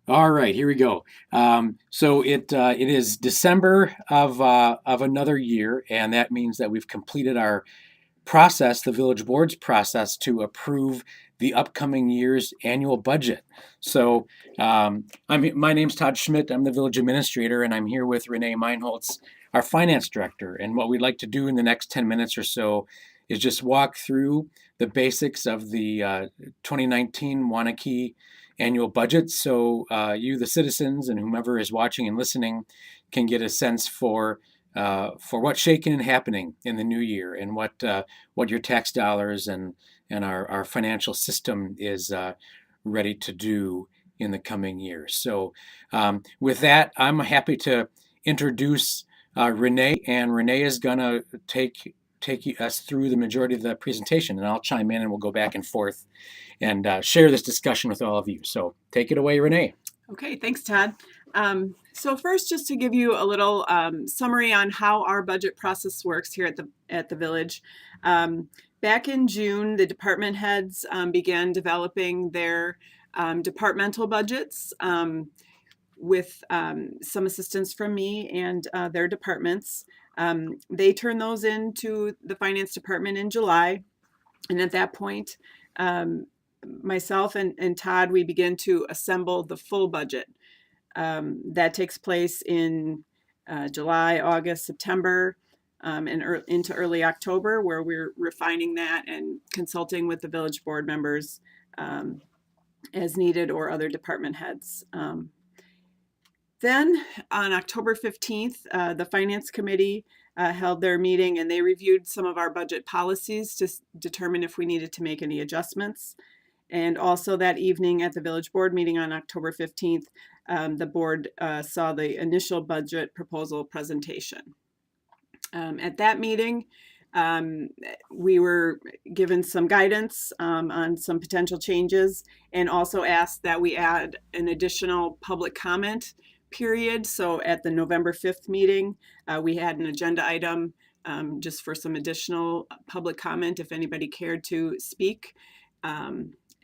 All right, here we go. So it is December of another year, and that means that we've completed our process, the village board's process to approve the upcoming year's annual budget. So my name's Todd Schmidt. I'm the village administrator, and I'm here with Renee Meinholz, our finance director. And what we'd like to do in the next 10 minutes or so is just walk through the basics of the 2019 Wanakee annual budget, so you, the citizens, and whomever is watching and listening, can get a sense for what's shaking and happening in the new year, and what your tax dollars and our financial system is ready to do in the coming years. So with that, I'm happy to introduce Renee, and Renee is gonna take us through the majority of the presentation, and I'll chime in and we'll go back and forth and share this discussion with all of you. So take it away, Renee. Okay, thanks, Todd. So first, just to give you a little summary on how our budget process works here at the village. Back in June, the department heads began developing their departmental budgets with some assistance from me and their departments. They turned those into the finance department in July, and at that point, myself and Todd, we begin to assemble the full budget. That takes place in July, August, September, and into early October, where we're refining that and consulting with the village board members as needed, or other department heads. Then on October 15th, the Finance Committee held their meeting, and they reviewed some of our budget policies to determine if we needed to make any adjustments. And also that evening at the village board meeting on October 15th, the board saw the initial budget proposal presentation. At that meeting, we were given some guidance on some potential changes, and also asked that we add an additional public comment period. So at the November 5th meeting, we had an agenda item just for some additional public comment if anybody cared to speak.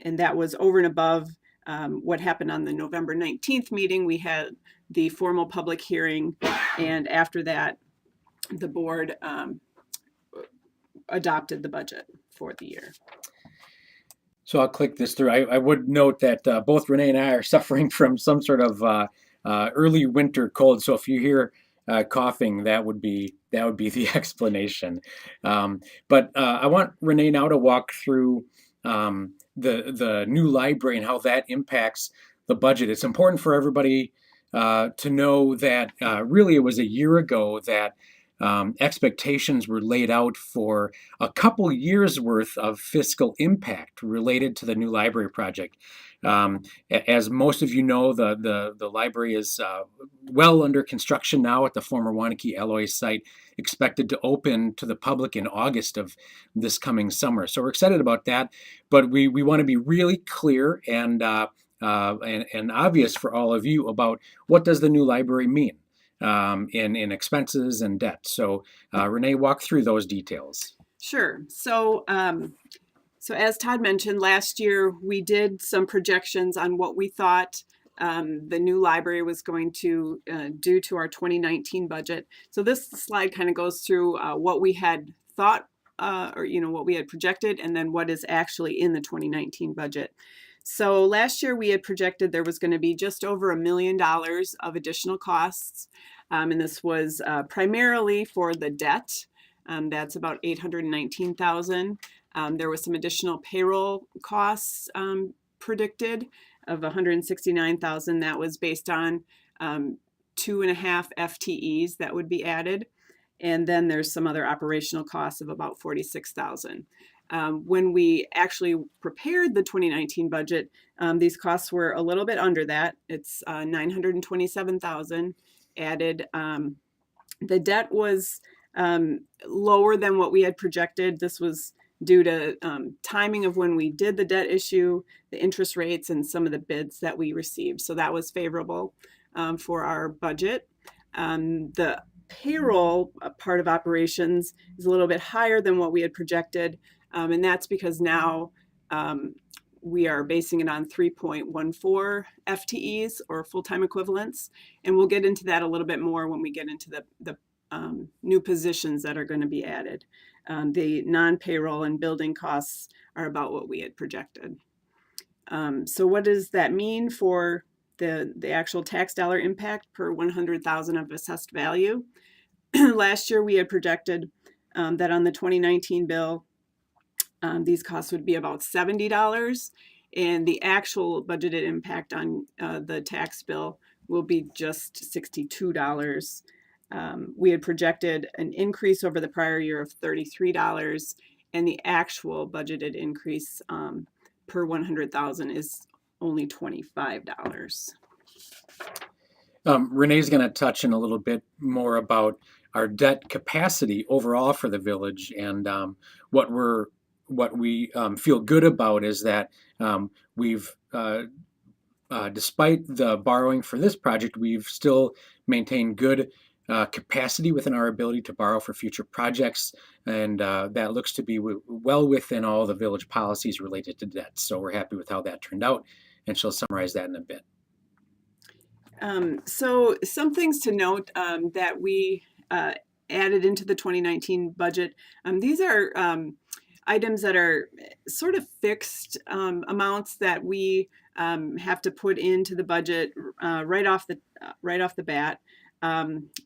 And that was over and above what happened on the November 19th meeting. We had the formal public hearing, and after that, the board adopted the budget for the year. So I'll click this through. I would note that both Renee and I are suffering from some sort of early winter cold. So if you hear coughing, that would be the explanation. But I want Renee now to walk through the new library and how that impacts the budget. It's important for everybody to know that really it was a year ago that expectations were laid out for a couple years worth of fiscal impact related to the new library project. As most of you know, the library is well under construction now at the former Wanakee Alloy site, expected to open to the public in August of this coming summer. So we're excited about that, but we want to be really clear and obvious for all of you about what does the new library mean in expenses and debt. So Renee, walk through those details. Sure. So as Todd mentioned, last year we did some projections on what we thought the new library was going to do to our 2019 budget. So this slide kind of goes through what we had thought, or what we had projected, and then what is actually in the 2019 budget. So last year we had projected there was going to be just over $1 million of additional costs, and this was primarily for the debt. That's about $819,000. There was some additional payroll costs predicted of $169,000. That was based on 2.5 FTEs that would be added. And then there's some other operational costs of about $46,000. When we actually prepared the 2019 budget, these costs were a little bit under that. It's $927,000 added. The debt was lower than what we had projected. This was due to timing of when we did the debt issue, the interest rates, and some of the bids that we received. So that was favorable for our budget. The payroll part of operations is a little bit higher than what we had projected, and that's because now we are basing it on 3.14 FTEs or full-time equivalents. And we'll get into that a little bit more when we get into the new positions that are going to be added. The non-payroll and building costs are about what we had projected. So what does that mean for the actual tax dollar impact per 100,000 of assessed value? Last year we had projected that on the 2019 bill, these costs would be about $70, and the actual budgeted impact on the tax bill will be just $62. We had projected an increase over the prior year of $33, and the actual budgeted increase per 100,000 is only $25. Renee's going to touch in a little bit more about our debt capacity overall for the village, and what we feel good about is that we've despite the borrowing for this project, we've still maintained good capacity within our ability to borrow for future projects, and that looks to be well within all the village policies related to debt. So we're happy with how that turned out, and she'll summarize that in a bit. So some things to note that we added into the 2019 budget. These are items that are sort of fixed amounts that we have to put into the budget right off the bat.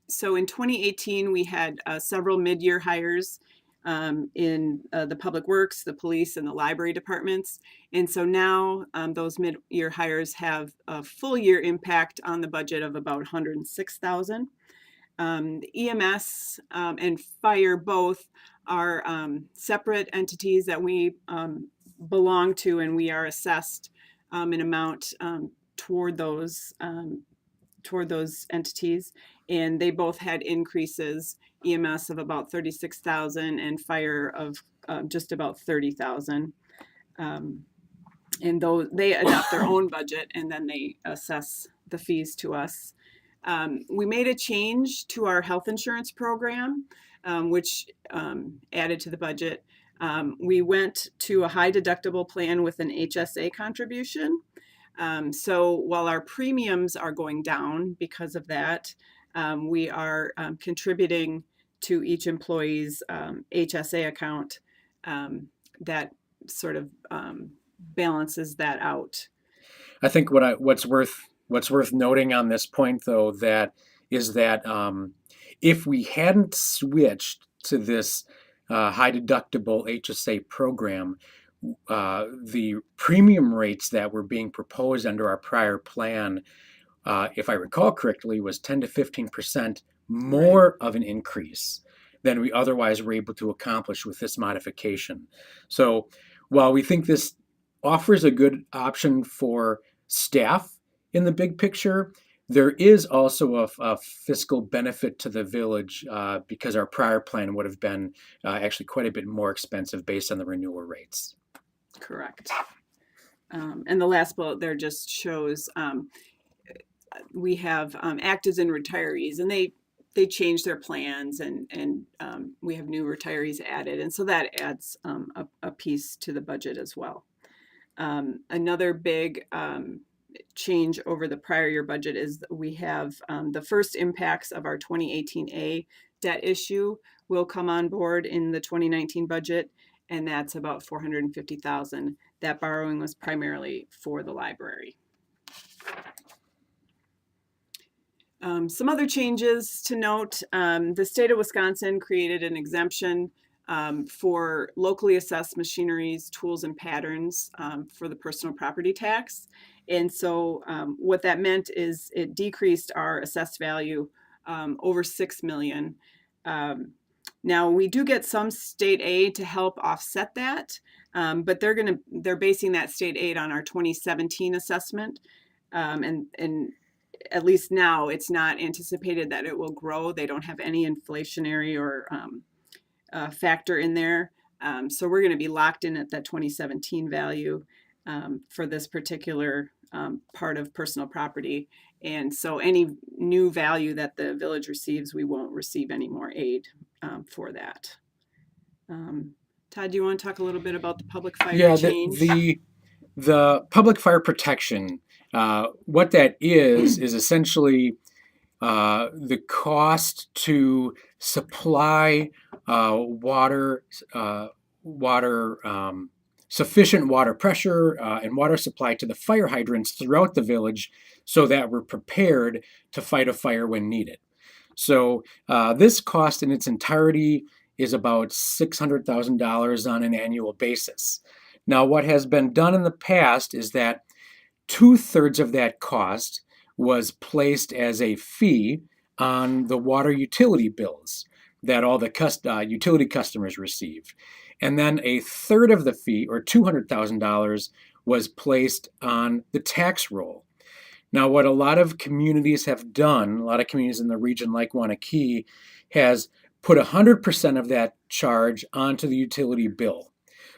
So in 2018, we had several mid-year hires in the public works, the police, and the library departments. And so now those mid-year hires have a full year impact on the budget of about $106,000. EMS and fire both are separate entities that we belong to, and we are assessed an amount toward those entities, and they both had increases, EMS of about $36,000 and fire of just about $30,000. And though they adopt their own budget and then they assess the fees to us. We made a change to our health insurance program, which added to the budget. We went to a high deductible plan with an HSA contribution. So while our premiums are going down because of that, we are contributing to each employee's HSA account that sort of balances that out. I think what's worth noting on this point, though, that if we hadn't switched to this high deductible HSA program, the premium rates that were being proposed under our prior plan, if I recall correctly, was 10 to 15% more of an increase than we otherwise were able to accomplish with this modification. So while we think this offers a good option for staff in the big picture, there is also a fiscal benefit to the village because our prior plan would have been actually quite a bit more expensive based on the renewal rates. Correct. And the last bullet there just shows we have actives and retirees, and they change their plans, and we have new retirees added, and so that adds a piece to the budget as well. Another big change over the prior year budget is that we have the first impacts of our 2018A debt issue will come on board in the 2019 budget, and that's about $450,000. That borrowing was primarily for the library. Some other changes to note: the state of Wisconsin created an exemption for locally assessed machineries, tools, and patterns for the personal property tax. And so what that meant is it decreased our assessed value over $6 million. Now we do get some state aid to help offset that, but they're basing that state aid on our 2017 assessment, and at least now it's not anticipated that it will grow. They don't have any inflationary or factor in there, so we're going to be locked in at that 2017 value for this particular part of personal property. And so any new value that the village receives, we won't receive any more aid for that. Todd, do you want to talk a little bit about the public fire change? The public fire protection, what that is essentially the cost to supply water, sufficient water pressure and water supply to the fire hydrants throughout the village so that we're prepared to fight a fire when needed. So this cost in its entirety is about $600,000 on an annual basis. Now, what has been done in the past is that 2/3 of that cost was placed as a fee on the water utility bills that all the utility customers receive. And then a third of the fee, or $200,000, was placed on the tax roll. Now, what a lot of communities have done, a lot of communities in the region like Wanakee, has put 100% of that charge onto the utility bill.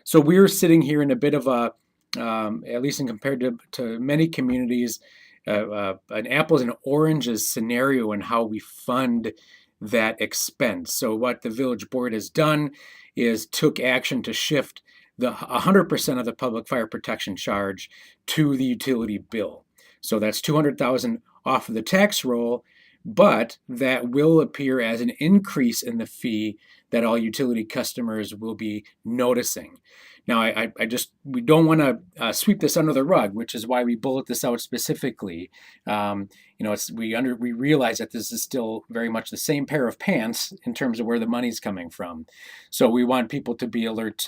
So we're sitting here in a bit of a, at least in compared to many communities, an apples and oranges scenario in how we fund that expense. So what the village board has done is took action to shift the 100% of the public fire protection charge to the utility bill. So that's $200,000 off of the tax roll, but that will appear as an increase in the fee that all utility customers will be noticing. Now, we don't want to sweep this under the rug, which is why we bullet this out specifically. We realize that this is still very much the same pair of pants in terms of where the money's coming from. So we want people to be alert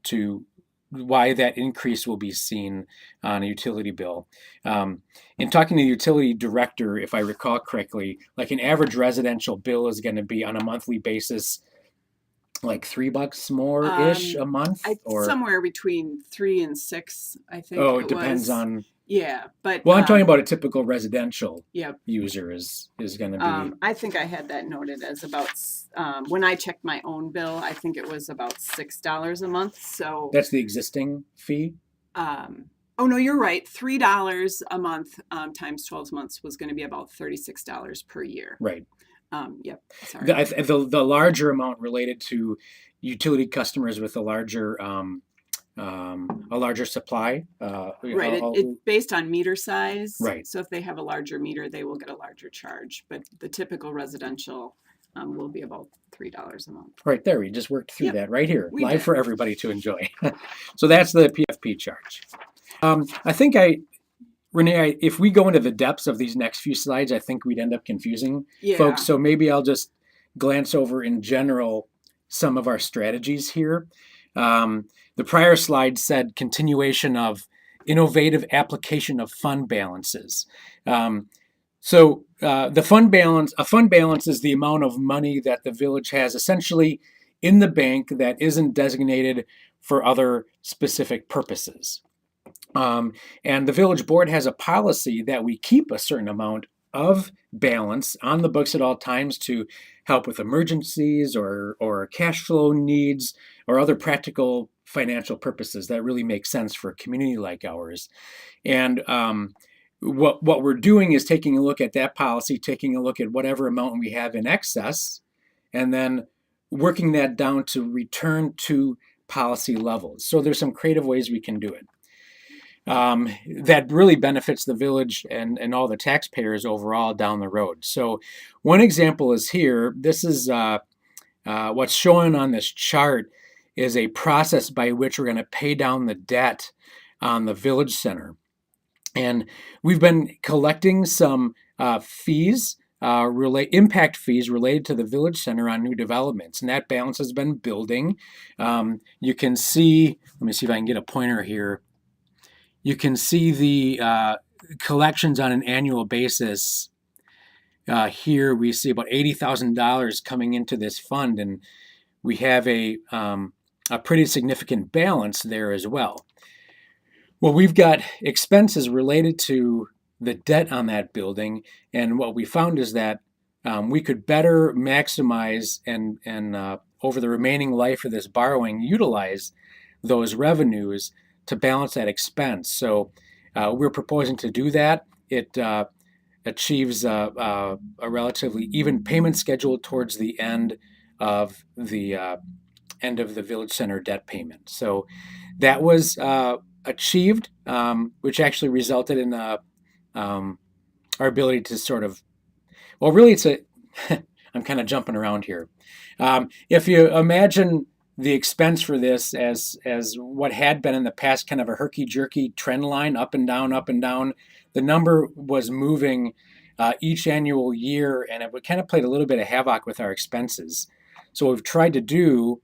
to why that increase will be seen on a utility bill. In talking to the utility director, if I recall correctly, like an average residential bill is going to be on a monthly basis like $3 more-ish a month, or somewhere between 3 and 6, I think. Oh, it depends on. Yeah, but well, I'm talking about a typical residential yep. user is going to be. I think I had that noted as about when I checked my own bill, I think it was about $6 a month. So that's the existing fee. Oh no, you're right. $3 a month times 12 months was going to be about $36 per year. Right. Yep. Sorry. The larger amount related to utility customers with a larger supply. Right. It's based on meter size. Right. So if they have a larger meter, they will get a larger charge. But the typical residential will be about $3 a month. Right there. We just worked through that right here, we live did. For everybody to enjoy. So that's the PFP charge. I think Renee, if we go into the depths of these next few slides, I think we'd end up confusing folks. So maybe I'll just glance over in general some of our strategies here. The prior slide said continuation of innovative application of fund balances. So a fund balance is the amount of money that the village has essentially in the bank that isn't designated for other specific purposes. And the village board has a policy that we keep a certain amount of balance on the books at all times to help with emergencies or cash flow needs or other practical financial purposes that really make sense for a community like ours. And what we're doing is taking a look at that policy, taking a look at whatever amount we have in excess, and then working that down to return to policy levels. So there's some creative ways we can do it. That really benefits the village and all the taxpayers overall down the road. So one example is here. This is what's shown on this chart is a process by which we're going to pay down the debt on the village center. And we've been collecting some fees, impact fees related to the village center on new developments, and that balance has been building. You can see, let me see if I can get a pointer here. You can see the collections on an annual basis. Here we see about $80,000 coming into this fund, and we have a pretty significant balance there as well. Well, we've got expenses related to the debt on that building, and what we found is that we could better maximize and over the remaining life of this borrowing, utilize those revenues to balance that expense. So we're proposing to do that. It achieves a relatively even payment schedule towards the end of the village center debt payment. So that was achieved, which actually resulted in our ability to sort of, well, really, it's a, I'm kind of jumping around here. If you imagine the expense for this as what had been in the past, kind of a herky-jerky trend line, up and down, up and down, the number was moving each annual year, and it kind of played a little bit of havoc with our expenses. So what we've tried to do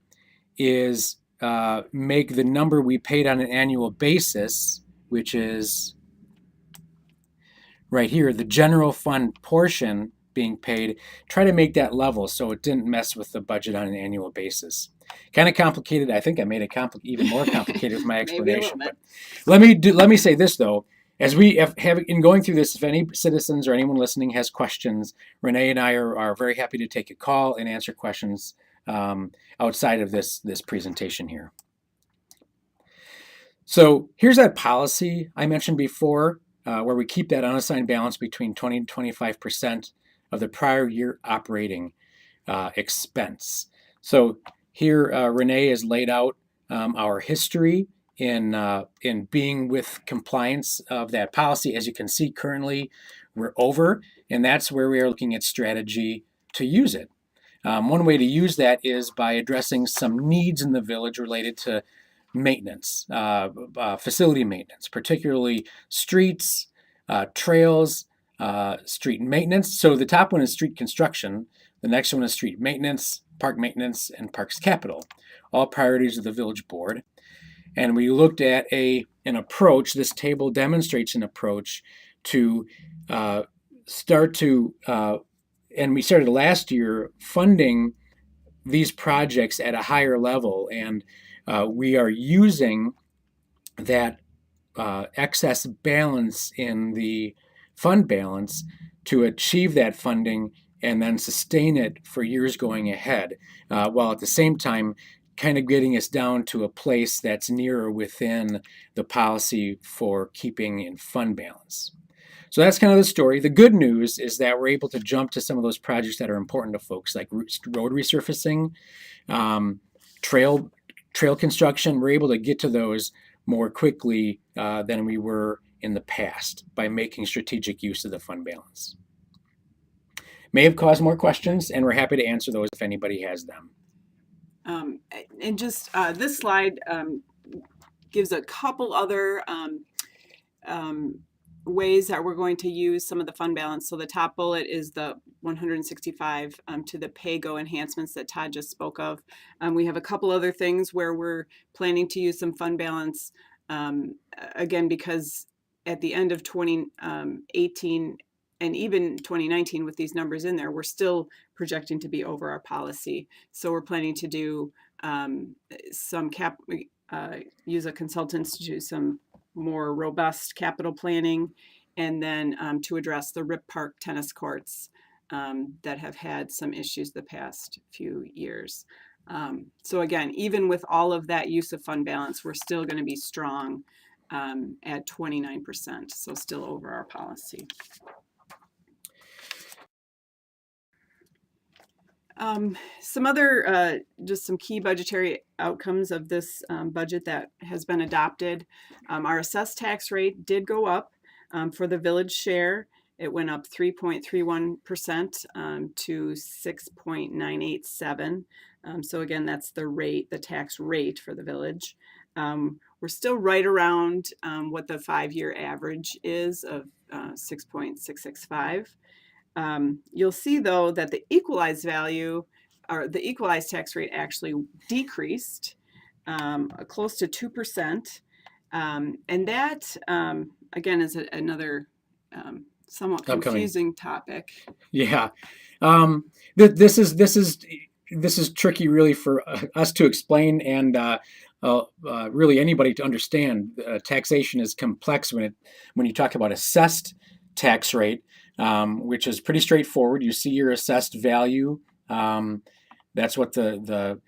is make the number we paid on an annual basis, which is right here, the general fund portion being paid, try to make that level so it didn't mess with the budget on an annual basis. Kind of complicated. I think I made it even more complicated with my explanation. But let me say this though, as we have in going through this, if any citizens or anyone listening has questions, Renee and I are very happy to take a call and answer questions outside of this presentation here. So here's that policy I mentioned before, where we keep that unassigned balance between 20 and 25% of the prior year operating expense. So here, Renee has laid out our history in being with compliance of that policy. As you can see, currently we're over, and that's where we are looking at strategy to use it. One way to use that is by addressing some needs in the village related to maintenance, facility maintenance, particularly streets, trails, street maintenance. So the top one is street construction. The next one is street maintenance, park maintenance, and parks capital, all priorities of the village board. And we looked at an approach. This table demonstrates an approach to start to, and we started last year funding these projects at a higher level, and we are using that excess balance in the fund balance to achieve that funding and then sustain it for years going ahead, while at the same time kind of getting us down to a place that's nearer within the policy for keeping in fund balance. So that's kind of the story. The good news is that we're able to jump to some of those projects that are important to folks, like road resurfacing, trail construction. We're able to get to those more quickly than we were in the past by making strategic use of the fund balance. May have caused more questions, and we're happy to answer those if anybody has them. And just this slide gives a couple other ways that we're going to use some of the fund balance. So the top bullet is the 165 to the pay-go enhancements that Todd just spoke of. We have a couple other things where we're planning to use some fund balance, again, because at the end of 2018 and even 2019 with these numbers in there, we're still projecting to be over our policy. So we're planning to do use a consultant to do some more robust capital planning, and then to address the Rip Park tennis courts that have had some issues the past few years. So again, even with all of that use of fund balance, we're still going to be strong at 29%, so still over our policy. Some other, just some key budgetary outcomes of this budget that has been adopted. Our assessed tax rate did go up for the village share. It went up 3.31% to 6.987. So again, that's the rate, the tax rate for the village. We're still right around what the 5-year average is of 6.665. You'll see though that the equalized value, or the equalized tax rate, actually decreased close to 2%. And that, again, is another somewhat confusing topic. Yeah. This is tricky really for us to explain, and really anybody to understand. Taxation is complex when you talk about assessed tax rate, which is pretty straightforward. You see your assessed value. That's what the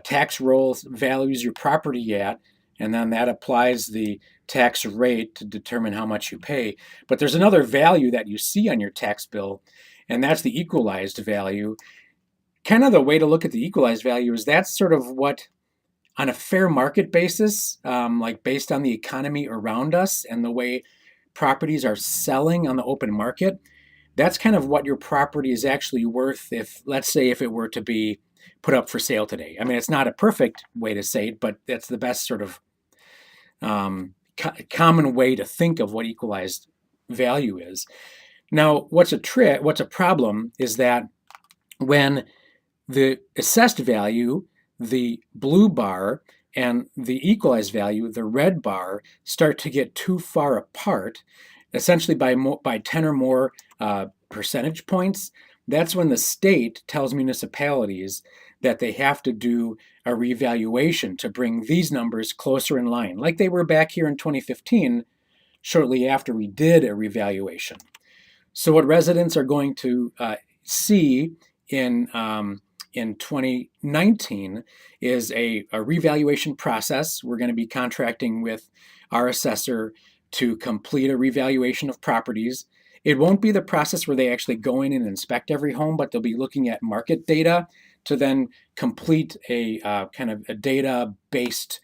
tax roll values your property at, and then that applies the tax rate to determine how much you pay. But there's another value that you see on your tax bill, and that's the equalized value. Kind of the way to look at the equalized value is that's sort of what On a fair market basis, like based on the economy around us and the way properties are selling on the open market, that's kind of what your property is actually worth if, let's say, if it were to be put up for sale today. I mean, it's not a perfect way to say it, but that's the best sort of common way to think of what equalized value is. Now, what's a problem is that when the assessed value, the blue bar, and the equalized value, the red bar, start to get too far apart, essentially by 10 or more percentage points, that's when the state tells municipalities that they have to do a revaluation to bring these numbers closer in line, like they were back here in 2015, shortly after we did a revaluation. So what residents are going to see in 2019 is a revaluation process. We're going to be contracting with our assessor to complete a revaluation of properties. It won't be the process where they actually go in and inspect every home, but they'll be looking at market data to then complete a kind of a data-based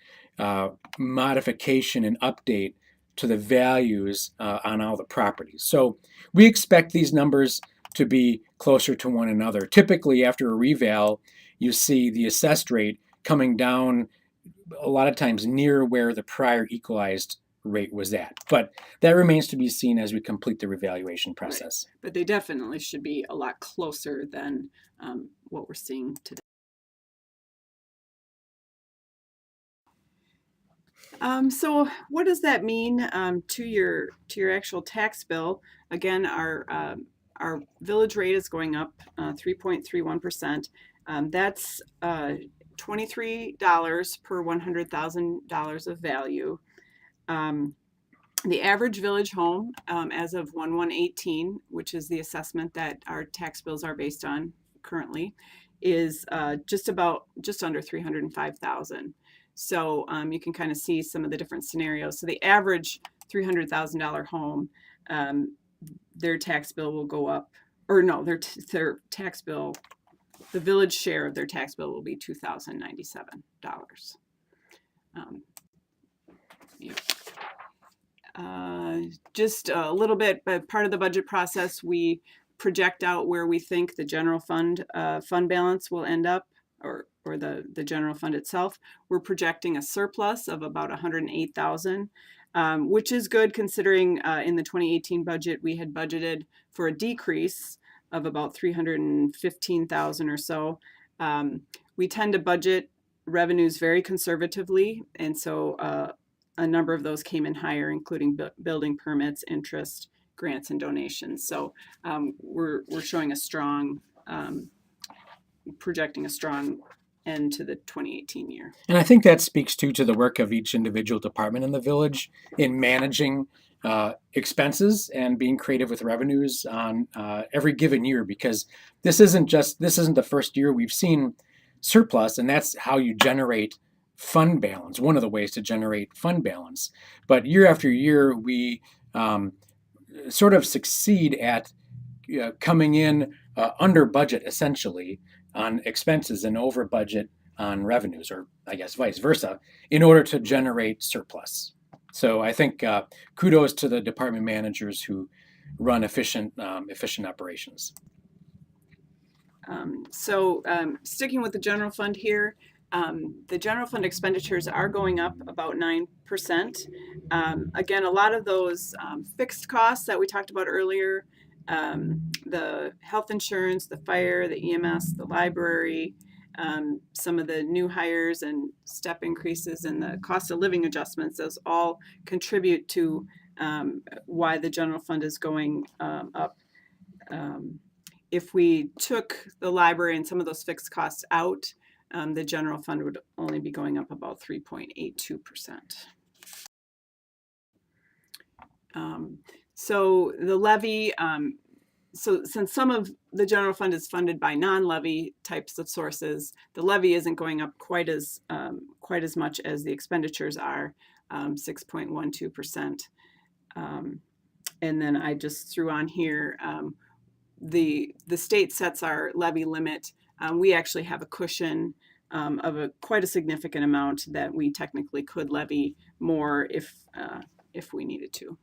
modification and update to the values on all the properties. So we expect these numbers to be closer to one another. Typically, after a reval, you see the assessed rate coming down a lot of times near where the prior equalized rate was at. But that remains to be seen as we complete the revaluation process. Right. But they definitely should be a lot closer than what we're seeing today. So what does that mean to your actual tax bill? Again, our village rate is going up 3.31%. That's $23 per $100,000 of value. The average village home as of 1/1/18, which is the assessment that our tax bills are based on currently, is just under 305,000. So you can kind of see some of the different scenarios. So the average $300,000 home, their tax bill will go up, or no, their tax bill, the village share of their tax bill will be $2,097. Yeah. Just a little bit, but part of the budget process, we project out where we think the general fund balance will end up, or the general fund itself. We're projecting a surplus of about 108,000, which is good considering in the 2018 budget we had budgeted for a decrease of about 315,000 or so. We tend to budget revenues very conservatively, and so a number of those came in higher, including building permits, interest, grants, and donations. So we're showing a strong, projecting a strong end to the 2018 year. And I think that speaks to the work of each individual department in the village in managing expenses and being creative with revenues on every given year, because this isn't the first year we've seen surplus, and that's how you generate fund balance, one of the ways to generate fund balance. But year after year, we sort of succeed at coming in under budget, essentially, on expenses and over budget on revenues, or I guess vice versa, in order to generate surplus. So I think kudos to the department managers who run efficient operations. Sticking with the general fund here, the general fund expenditures are going up about 9%. Again, a lot of those fixed costs that we talked about earlier, the health insurance, the fire, the EMS, the library, some of the new hires and step increases and the cost of living adjustments, those all contribute to why the general fund is going up. If we took the library and some of those fixed costs out, the general fund would only be going up about 3.82%. So the levy, so since some of the general fund is funded by non-levy types of sources, the levy isn't going up quite as much as the expenditures are, 6.12%. And then I just threw on here, the state sets our levy limit. We actually have a cushion of quite a significant amount that we technically could levy more if we needed to.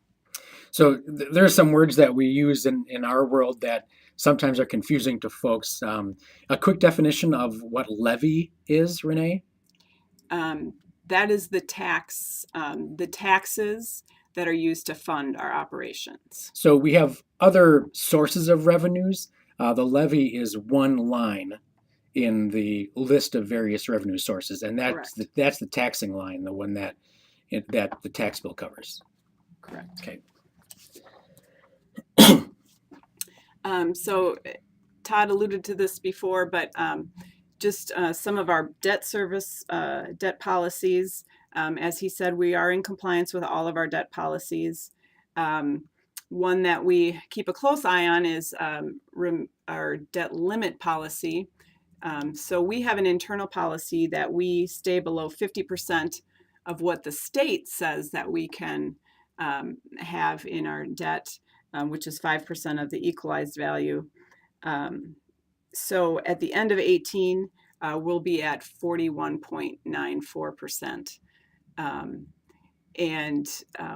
So there are some words that we use in our world that sometimes are confusing to folks. A quick definition of what levy is, Renee? That is the taxes that are used to fund our operations. So we have other sources of revenues. The levy is one line in the list of various revenue sources, and that's Correct. that's the taxing line, the one that the tax bill covers. Correct. Okay. So Todd alluded to this before, but just some of our debt service, debt policies. As he said, we are in compliance with all of our debt policies. One that we keep a close eye on is our debt limit policy. So we have an internal policy that we stay below 50% of what the state says that we can have in our debt, which is 5% of the equalized value. So at the end of 18, we'll be at 41.94%. And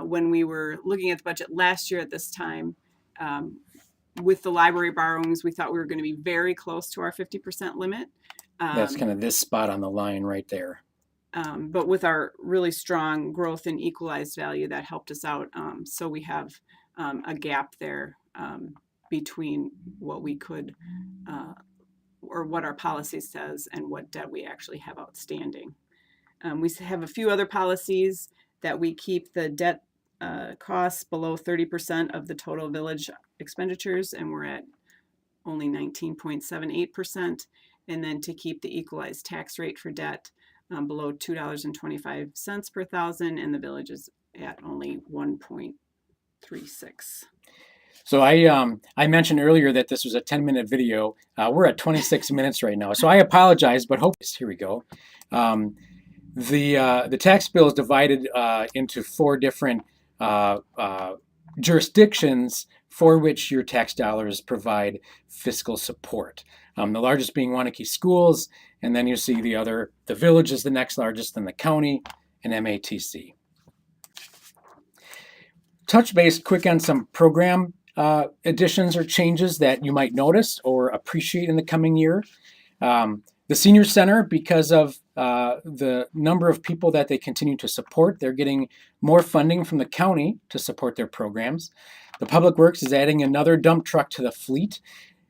when we were looking at the budget last year at this time, with the library borrowings, we thought we were going to be very close to our 50% limit. That's kind of this spot on the line right there. But with our really strong growth in equalized value, that helped us out. So we have a gap there between what we could, or what our policy says, and what debt we actually have outstanding. We have a few other policies that we keep the debt costs below 30% of the total village expenditures, and we're at only 19.78%. And then to keep the equalized tax rate for debt below $2.25 per thousand, and the village is at only 1.36. So I mentioned earlier that this was a 10-minute video. We're at 26 minutes right now, so I apologize, but here we go. The tax bill is divided into 4 different jurisdictions for which your tax dollars provide fiscal support. The largest being Waunakee Schools, and then you see the village is the next largest, then the county, and MATC. Touch base quick on some program additions or changes that you might notice or appreciate in the coming year. The Senior Center, because of the number of people that they continue to support, they're getting more funding from the county to support their programs. The Public Works is adding another dump truck to the fleet.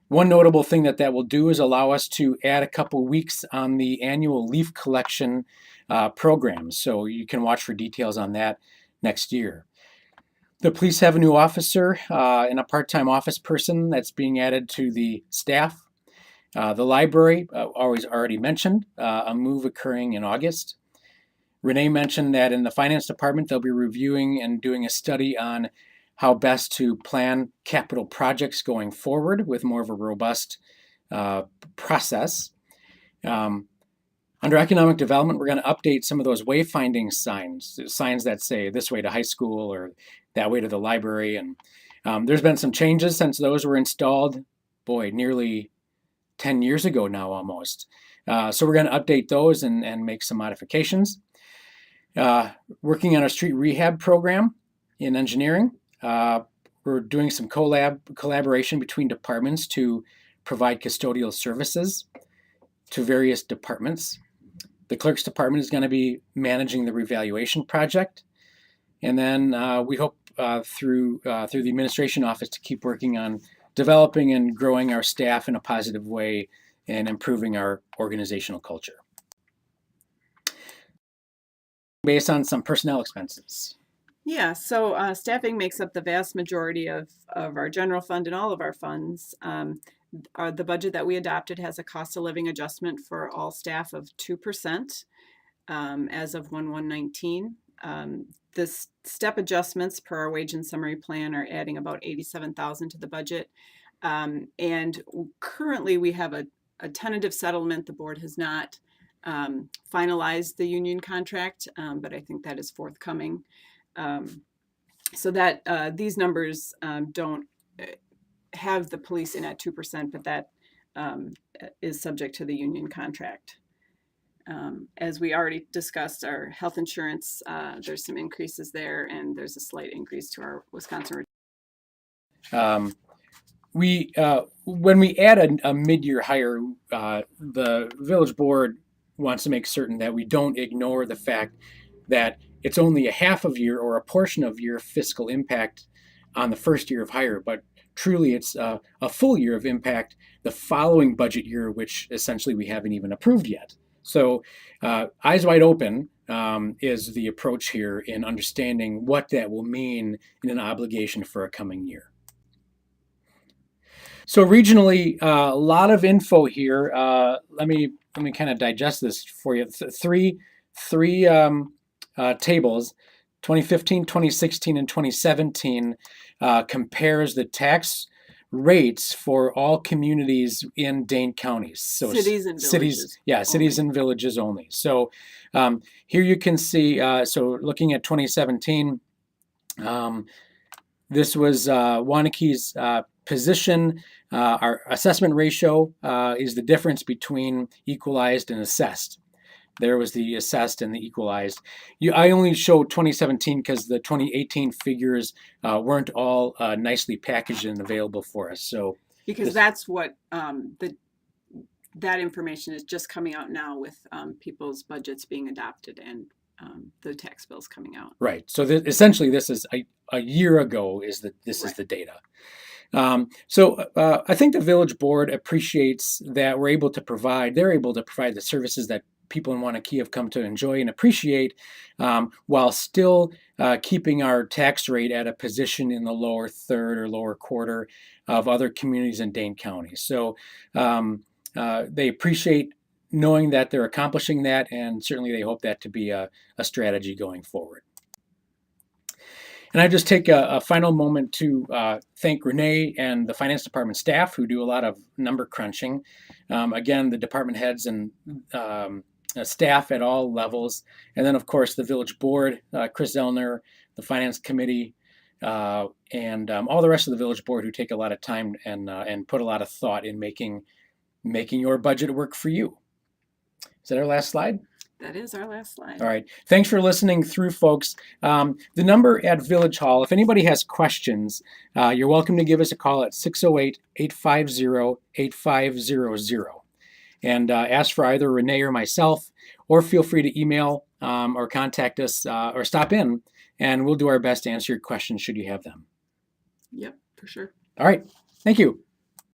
One notable thing that will do is allow us to add a couple weeks on the annual leaf collection program. So you can watch for details on that next year. The police have a new officer and a part-time office person that's being added to the staff. The library, already mentioned, a move occurring in August. Renee mentioned that in the finance department, they'll be reviewing and doing a study on how best to plan capital projects going forward with more of a robust process. Under economic development, we're going to update some of those wayfinding signs that say this way to high school or that way to the library. And there's been some changes since those were installed, nearly 10 years ago now almost. So we're going to update those and make some modifications. Working on a street rehab program in engineering. We're doing some collaboration between departments to provide custodial services to various departments. The clerk's department is going to be managing the revaluation project. And then we hope through the administration office to keep working on developing and growing our staff in a positive way and improving our organizational culture. Based on some personnel expenses. Yeah, so staffing makes up the vast majority of our general fund and all of our funds. The budget that we adopted has a cost of living adjustment for all staff of 2% as of 1/1/19. The step adjustments per our wage and summary plan are adding about $87,000 to the budget. And currently we have a tentative settlement. The board has not finalized the union contract, but I think that is forthcoming. So that these numbers don't have the police in at 2%, but that is subject to the union contract. as we already discussed, our health insurance, there's some increases there, and there's a slight increase to our Wisconsin. When we add a mid-year hire, the village board wants to make certain that we don't ignore the fact that it's only a half of year or a portion of year fiscal impact on the first year of hire, but truly it's a full year of impact the following budget year, which essentially we haven't even approved yet. So eyes wide open is the approach here in understanding what that will mean in an obligation for a coming year. So regionally, a lot of info here. Let me kind of digest this for you. Three tables, 2015, 2016, and 2017 compares the tax rates for all communities in Dane counties. So cities and villages. Cities and villages only. So here you can see. So looking at 2017, this was Waunakie's position. Our assessment ratio is the difference between equalized and assessed. There was the assessed and the equalized. I only showed 2017 because the 2018 figures weren't all nicely packaged and available for us. So because that's what that information is just coming out now with people's budgets being adopted and the tax bills coming out. Right. So essentially, this is a year ago. Is the data. So I think the village board appreciates that they're able to provide the services that people in Waunakee have come to enjoy and appreciate, while still keeping our tax rate at a position in the lower third or lower quarter of other communities in Dane County. So they appreciate knowing that they're accomplishing that, and certainly they hope that to be a strategy going forward. And I just take a final moment to thank Renee and the finance department staff who do a lot of number crunching. Again, the department heads and staff at all levels. And then, of course, the village board, Chris Zellner, the finance committee, and all the rest of the village board who take a lot of time and put a lot of thought in making your budget work for you. Is that our last slide? That is our last slide. All right. Thanks for listening through, folks. The number at Village Hall, if anybody has questions, you're welcome to give us a call at 608-850-8500 and ask for either Renee or myself, or feel free to email or contact us or stop in, and we'll do our best to answer your questions should you have them. Yep, for sure. All right. Thank you.